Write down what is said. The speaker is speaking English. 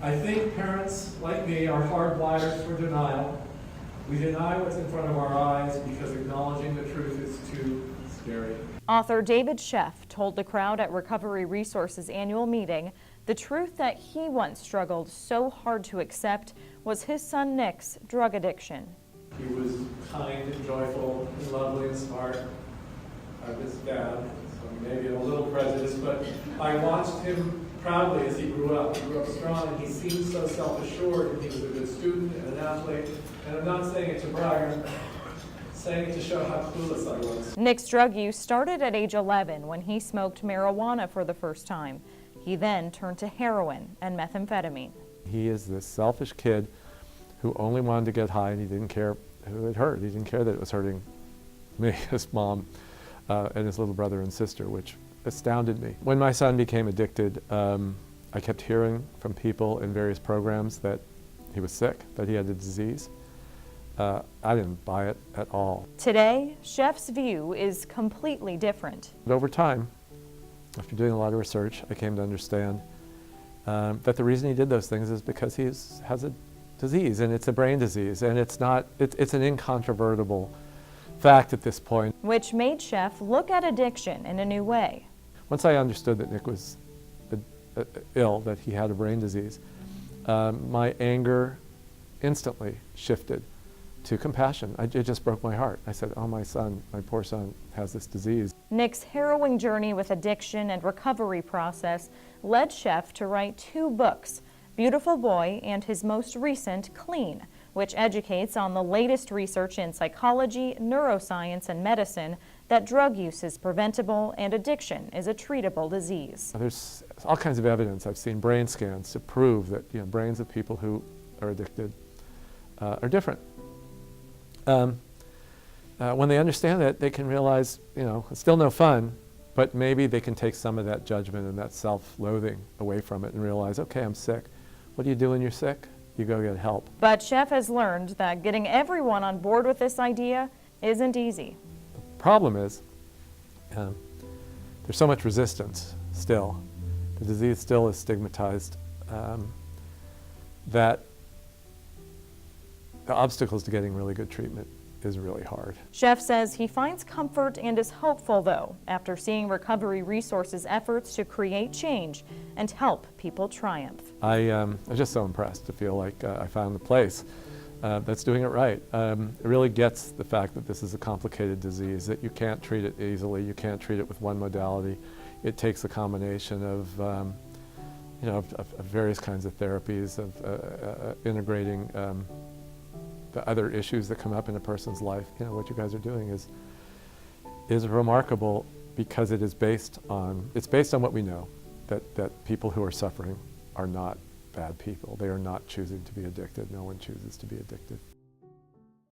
I think parents like me are hardwired for denial. We deny what's in front of our eyes because acknowledging the truth is too scary. Author David Sheff told the crowd at Recovery Resources annual meeting the truth that he once struggled so hard to accept was his son Nick's drug addiction. He was kind and joyful and lovely and smart. I'm his dad, so maybe I'm a little prejudiced, but I watched him proudly as he grew up. He grew up strong, and he seemed so self-assured, and he was a good student and an athlete. And I'm not saying it to brag, I'm saying it to show how clueless I was. Nick's drug use started at age 11 when he smoked marijuana for the first time. He then turned to heroin and methamphetamine. He is this selfish kid who only wanted to get high, and he didn't care who it hurt. He didn't care that it was hurting me, his mom, and his little brother and sister, which astounded me. When my son became addicted, I kept hearing from people in various programs that he was sick, that he had a disease. I didn't buy it at all. Today, Sheff's view is completely different. But over time, after doing a lot of research, I came to understand that the reason he did those things is because he has a disease, and it's a brain disease, and it's an incontrovertible fact at this point. Which made Sheff look at addiction in a new way. Once I understood that Nick was ill, that he had a brain disease, my anger instantly shifted to compassion. It just broke my heart. I said, oh, my son, my poor son, has this disease. Nick's harrowing journey with addiction and recovery process led Sheff to write 2 books, Beautiful Boy and his most recent, Clean, which educates on the latest research in psychology, neuroscience, and medicine that drug use is preventable and addiction is a treatable disease. There's all kinds of evidence. I've seen brain scans to prove that brains of people who are addicted are different. When they understand that, they can realize, it's still no fun, but maybe they can take some of that judgment and that self-loathing away from it and realize, okay, I'm sick. What do you do when you're sick? You go get help. But Sheff has learned that getting everyone on board with this idea isn't easy. The problem is there's so much resistance still. The disease still is stigmatized, that the obstacles to getting really good treatment is really hard. Sheff says he finds comfort and is hopeful, though, after seeing Recovery Resources' efforts to create change and help people triumph. I was just so impressed to feel like I found a place that's doing it right. It really gets the fact that this is a complicated disease, that you can't treat it easily, you can't treat it with one modality. It takes a combination of various kinds of therapies, of integrating the other issues that come up in a person's life. What you guys are doing is remarkable because it's based on what we know, that people who are suffering are not bad people. They are not choosing to be addicted. No one chooses to be addicted.